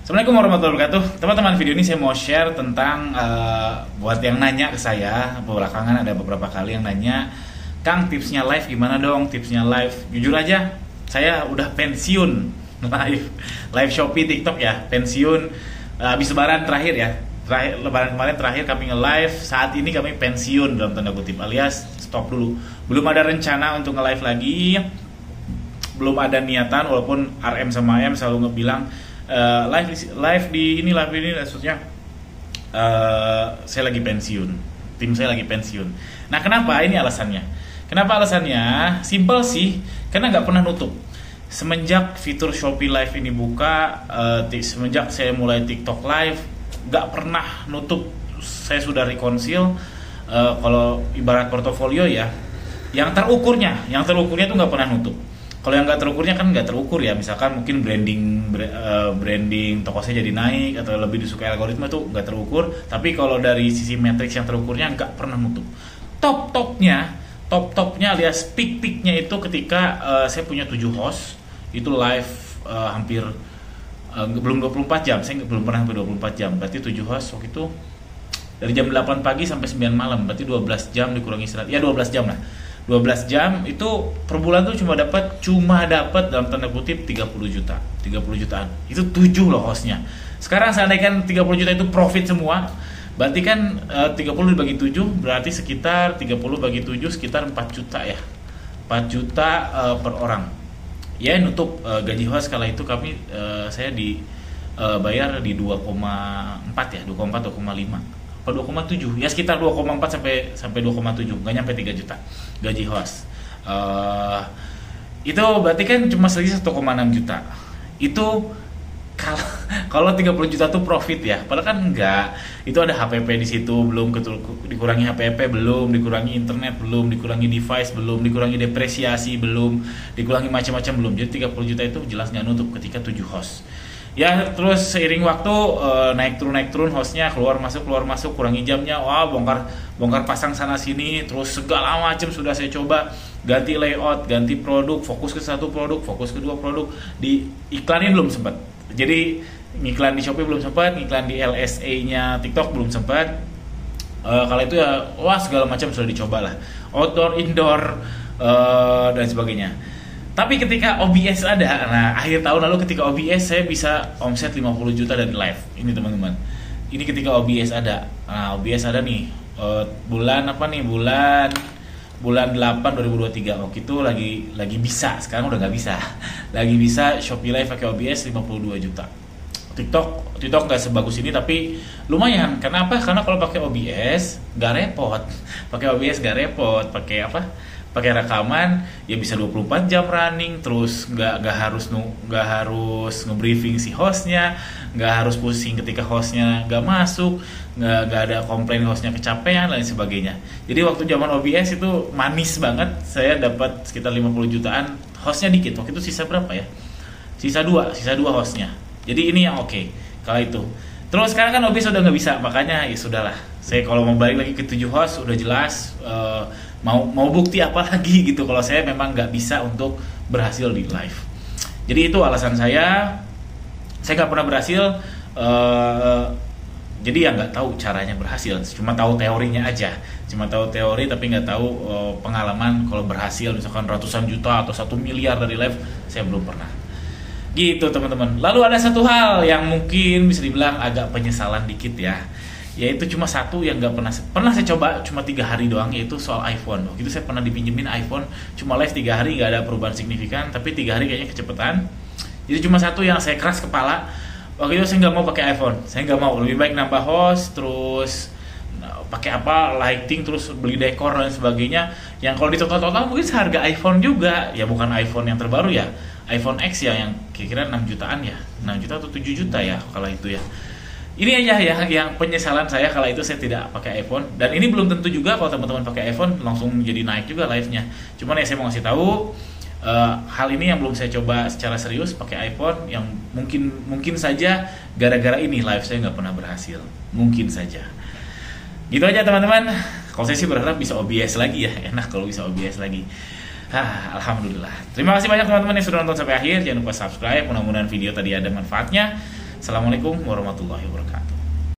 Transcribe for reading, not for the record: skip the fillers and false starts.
Assalamualaikum warahmatullahi wabarakatuh. Teman-teman, video ini saya mau share tentang buat yang nanya ke saya belakangan, ada beberapa kali yang nanya, Kang, tipsnya live gimana dong? Tipsnya live. Jujur aja, saya udah pensiun live Shopee, TikTok ya, pensiun habis lebaran terakhir ya. Lebaran kemarin terakhir kami nge-live. Saat ini kami pensiun dalam tanda kutip, alias stop dulu. Belum ada rencana untuk nge-live lagi. Belum ada niatan, walaupun RM sama M selalu ngebilang live ini maksudnya saya lagi pensiun, tim saya lagi pensiun. Nah, kenapa? Ini alasannya. Kenapa alasannya? Simple sih, karena nggak pernah nutup. Semenjak fitur Shopee Live ini buka, semenjak saya mulai TikTok Live, nggak pernah nutup. Saya sudah rekonsil. Kalau ibarat portofolio ya, yang terukurnya tuh nggak pernah nutup. Kalau yang nggak terukurnya kan nggak terukur ya, misalkan mungkin branding toko saya jadi naik atau lebih disukai algoritma, itu nggak terukur. Tapi kalau dari sisi matriks yang terukurnya nggak pernah nutup. Top-topnya alias peak-peaknya itu ketika saya punya 7 host, itu live hampir belum 24 jam, saya belum pernah hampir 24 jam, berarti 7 host waktu itu dari jam 8 pagi sampai 9 malam, berarti 12 jam dikurangi istirahat, ya 12 jam lah. 12 jam itu per bulan tuh cuma dapat dalam tanda kutip 30 jutaan. Itu 7 loh hostnya. Sekarang seandainya 30 juta itu profit semua, berarti kan 30 dibagi 7 berarti sekitar 30 bagi 7 sekitar 4 juta ya. 4 juta per orang. Ya nutup gaji host kala itu saya bayar di 2,4 ya, 2,5 atau 2,7 ya, sekitar 2,4 sampai 2,7, nggak nyampe 3 juta gaji host. Itu berarti kan cuma selisih 1,6 juta. Itu kalau 30 juta tuh profit ya, padahal kan enggak. Itu ada HPP di situ, belum dikurangi HPP, belum dikurangi internet, belum dikurangi device, belum dikurangi depresiasi, belum dikurangi macam-macam, belum. Jadi 30 juta itu jelas nggak nutup ketika 7 host. Ya terus seiring waktu naik turun hostnya, keluar masuk, kurangi jamnya, wah bongkar pasang sana sini, terus segala macam sudah saya coba, ganti layout, ganti produk, fokus ke satu produk, fokus ke dua produk, di iklanin belum sempat. Jadi ngiklan di Shopee belum sempat, ngiklan di LSA-nya TikTok belum sempat. Kalau itu ya wah segala macam sudah dicoba lah, outdoor, indoor dan sebagainya. Tapi ketika OBS ada, nah akhir tahun lalu ketika OBS saya bisa omset 50 juta dari live. Ini teman-teman. Ini ketika OBS ada. Nah, OBS ada nih. Bulan 8 2023. Waktu itu lagi bisa, sekarang udah nggak bisa. Lagi bisa Shopee Live pakai OBS 52 juta. TikTok nggak sebagus ini tapi lumayan. Kenapa? Karena kalau pakai OBS nggak repot. Pakai apa? Pakai rekaman ya bisa 24 jam running, terus nggak harus ngebriefing si hostnya, nggak harus pusing ketika hostnya nggak masuk, nggak ada komplain hostnya kecapean dan sebagainya. Jadi waktu zaman OBS itu manis banget, saya dapat sekitar 50 jutaan, hostnya dikit. Waktu itu sisa berapa ya? Sisa dua hostnya. Jadi ini yang oke kalau itu. Terus sekarang kan OBS udah nggak bisa, makanya ya sudahlah. Saya kalau mau balik lagi ke 7 host udah jelas. Mau bukti apa lagi gitu kalau saya memang nggak bisa untuk berhasil di live. Jadi itu alasan saya nggak pernah berhasil. Jadi ya nggak tahu caranya berhasil, cuma tahu teorinya aja, tapi nggak tahu pengalaman kalau berhasil misalkan ratusan juta atau 1 miliar dari live, saya belum pernah gitu teman-teman. Lalu ada satu hal yang mungkin bisa dibilang agak penyesalan dikit ya, yaitu cuma satu yang nggak pernah saya coba, cuma 3 hari doang, yaitu soal iPhone. Waktu itu saya pernah dipinjemin iPhone, cuma live 3 hari nggak ada perubahan signifikan, tapi 3 hari kayaknya kecepatan. Jadi cuma satu yang saya keras kepala, waktu itu saya nggak mau pakai iPhone, saya nggak mau, lebih baik nambah host, terus pakai apa, lighting, terus beli dekor dan sebagainya, yang kalau di total mungkin seharga iPhone juga, ya bukan iPhone yang terbaru ya, iPhone X ya, yang kira-kira 6 jutaan ya, 6 juta atau 7 juta ya kalau itu ya. Ini aja ya yang penyesalan saya kalau itu saya tidak pakai iPhone. Dan ini belum tentu juga kalau teman-teman pakai iPhone langsung jadi naik juga live-nya. Cuman ya saya mau ngasih tahu hal ini yang belum saya coba secara serius pakai iPhone, yang mungkin saja gara-gara ini live saya nggak pernah berhasil. Mungkin saja. Gitu aja teman-teman. Kalau saya sih berharap bisa OBS lagi ya. Enak kalau bisa OBS lagi. Alhamdulillah. Terima kasih banyak teman-teman yang sudah nonton sampai akhir. Jangan lupa subscribe. Mudah-mudahan video tadi ada manfaatnya. Assalamualaikum warahmatullahi wabarakatuh.